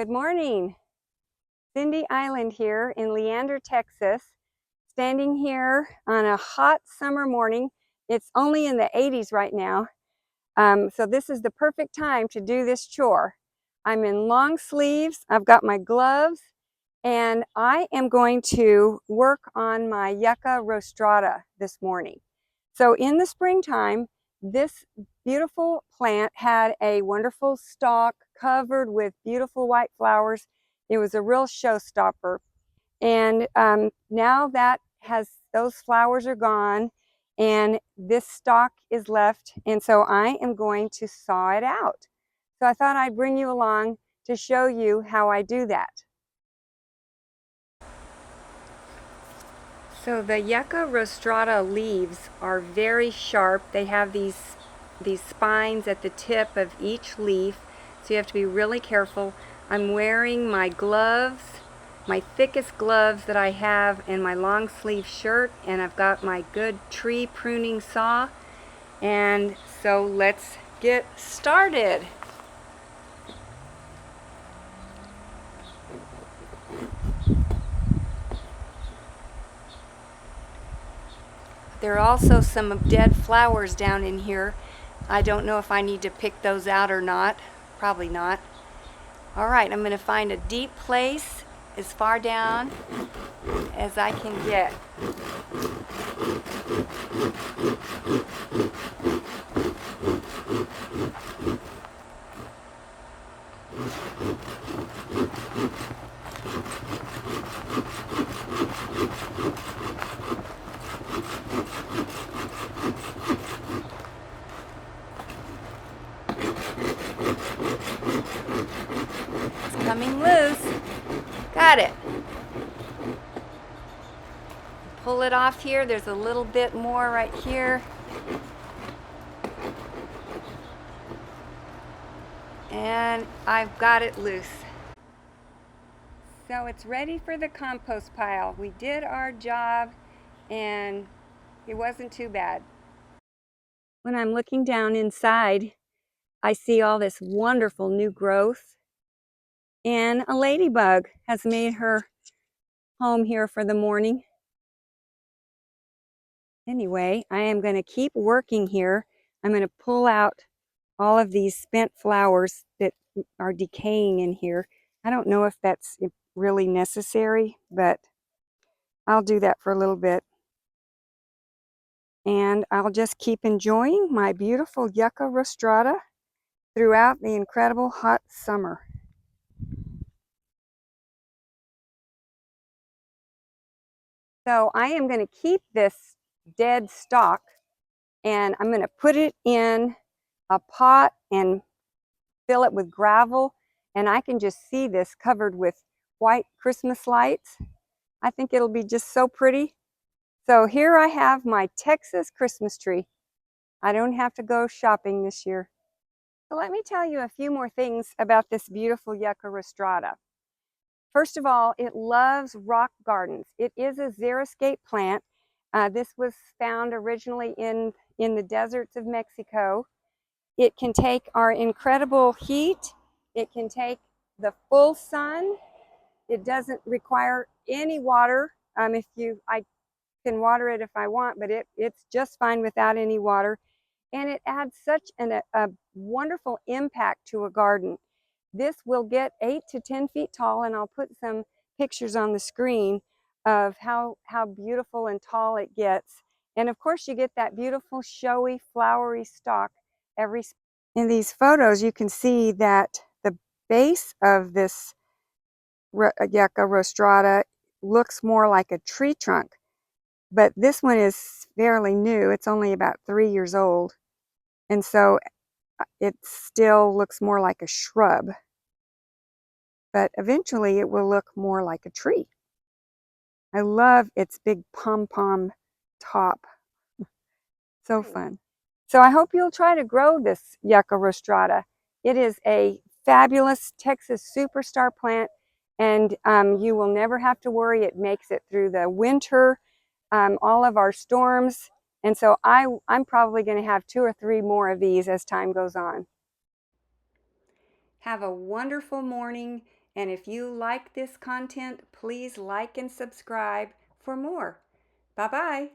Good morning. Cindy Island here in Leander, Texas. Standing here on a hot summer morning. It's only in the 80s right now. So this is the perfect time to do this chore. I'm in long sleeves, I've got my gloves, and I am going to work on my Yucca Rostrata this morning. So in the springtime, this beautiful plant had a wonderful stalk covered with beautiful white flowers. It was a real showstopper. And now that those flowers are gone and this stalk is left, and so I am going to saw it out. So I thought I'd bring you along to show you how I do that. So the Yucca Rostrata leaves are very sharp. They have these spines at the tip of each leaf, so you have to be really careful. I'm wearing my gloves, my thickest gloves that I have, and my long sleeve shirt, and I've got my good tree pruning saw. And so let's get started. There are also some dead flowers down in here. I don't know if I need to pick those out or not. Probably not. All right, I'm going to find a deep place as far down as I can get. It's coming loose. Got it. Pull it off here. There's a little bit more right here. And I've got it loose. So it's ready for the compost pile. We did our job and it wasn't too bad. When I'm looking down inside, I see all this wonderful new growth. And a ladybug has made her home here for the morning. Anyway, I am going to keep working here. I'm going to pull out all of these spent flowers that are decaying in here. I don't know if that's really necessary, but I'll do that for a little bit. And I'll just keep enjoying my beautiful Yucca Rostrata throughout the incredible hot summer. So I am going to keep this dead stalk and I'm going to put it in a pot and fill it with gravel, and I can just see this covered with white Christmas lights. I think it'll be just so pretty. So here I have my Texas Christmas tree. I don't have to go shopping this year. So let me tell you a few more things about this beautiful Yucca Rostrata. First of all, it loves rock gardens. It is a xeriscape plant. This was found originally in the deserts of Mexico. It can take our incredible heat. It can take the full sun. It doesn't require any water. I can water it if I want, but it's just fine without any water. And it adds such a wonderful impact to a garden. This will get 8 to 10 feet tall, and I'll put some pictures on the screen of how beautiful and tall it gets. And of course, you get that beautiful, showy, flowery stalk every spring. In these photos, you can see that the base of this Yucca Rostrata looks more like a tree trunk, but this one is fairly new. It's only about 3 years old, and so it still looks more like a shrub, but eventually it will look more like a tree. I love its big pom-pom top. So fun. So I hope you'll try to grow this Yucca Rostrata. It is a fabulous Texas superstar plant, and you will never have to worry. It makes it through the winter, all of our storms, and so I'm probably going to have 2 or 3 more of these as time goes on. Have a wonderful morning, And if you like this content, please like and subscribe for more. Bye-bye.